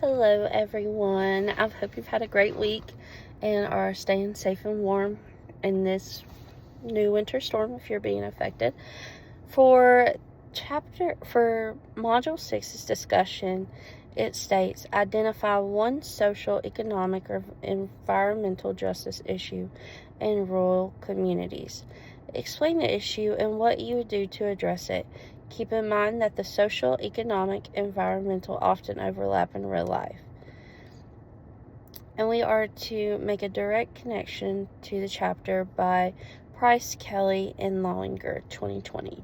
Hello, everyone. I hope you've had a great week and are staying safe and warm in this new winter storm if you're being affected. For Module 6's discussion, it states identify one social, economic, or environmental justice issue in rural communities. Explain the issue and what you would do to address it. Keep in mind that the social, economic, environmental often overlap in real life. And we are to make a direct connection to the chapter by Price, Kelly, and Lollinger, 2020.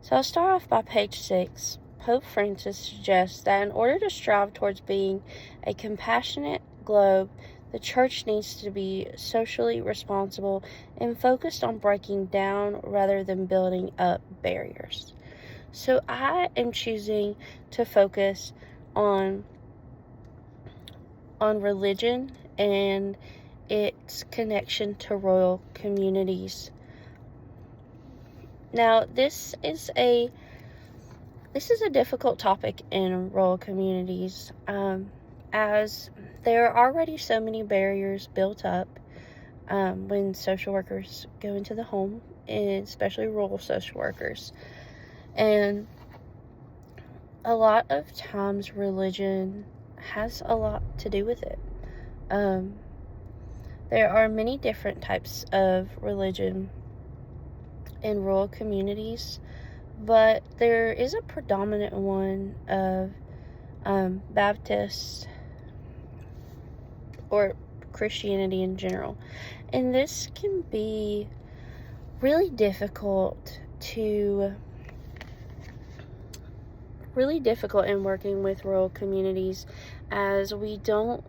So I'll start off by page 6. Pope Francis suggests that in order to strive towards being a compassionate globe, the church needs to be socially responsible and focused on breaking down rather than building up barriers. So I am choosing to focus on religion and its connection to rural communities. Now, this is a difficult topic in rural communities, as there are already so many barriers built up when social workers go into the home, and especially rural social workers. And a lot of times religion has a lot to do with it. There are many different types of religion in rural communities, but there is a predominant one of Baptist or Christianity in general. And this can be really difficult in working with rural communities, as we don't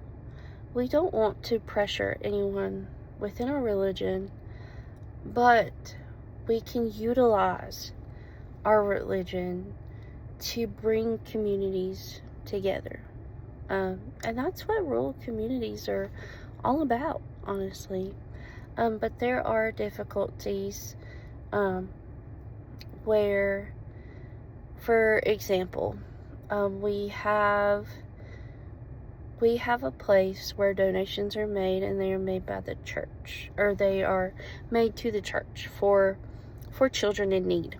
want to pressure anyone within our religion, but we can utilize our religion to bring communities together. And that's what rural communities are all about, honestly. But there are difficulties where, for example, we have a place where donations are made, and they are made by the church, or they are made to the church for children in need.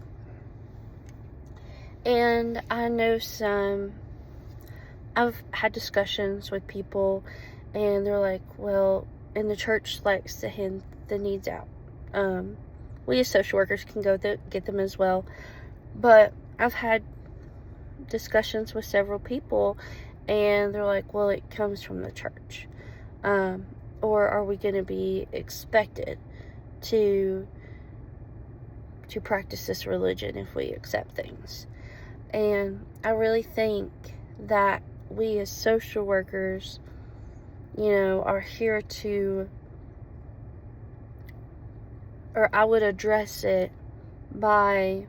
And I know I've had discussions with people, and they're like, well, and the church likes to hand the needs out. We as social workers can go get them as well. But I've had discussions with several people, and they're like, well, it comes from the church. Or are we going to be expected to practice this religion if we accept things? And I really think that we as social workers, are here to, or I would address it by,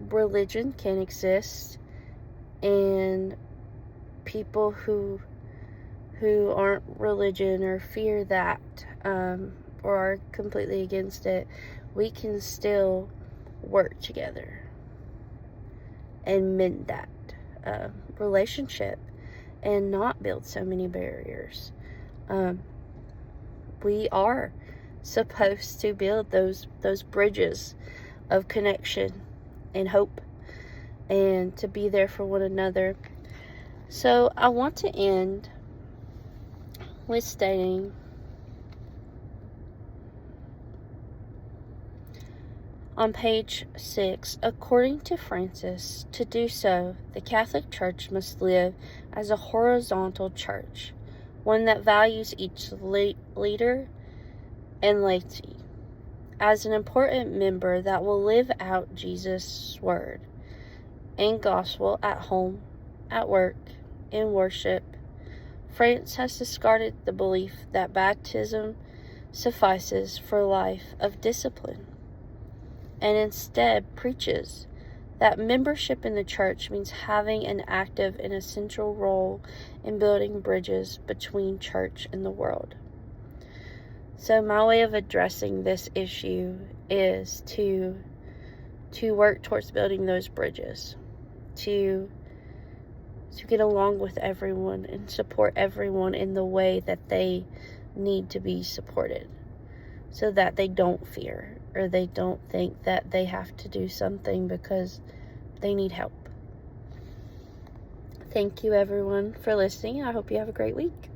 religion can exist, and people who aren't religion or fear that, or are completely against it, we can still work together and mend that relationship and not build so many barriers. We are supposed to build those bridges of connection and hope, and to be there for one another. So I want to end with stating, on page 6, according to Francis, to do so, the Catholic Church must live as a horizontal church, one that values each leader and laity as an important member that will live out Jesus' word and gospel at home, at work, in worship. France has discarded the belief that baptism suffices for a life of discipline, and instead preaches that membership in the church means having an active and essential role in building bridges between church and the world. So my way of addressing this issue is to work towards building those bridges, to to get along with everyone and support everyone in the way that they need to be supported, so that they don't fear or they don't think that they have to do something because they need help. Thank you, everyone, for listening. I hope you have a great week.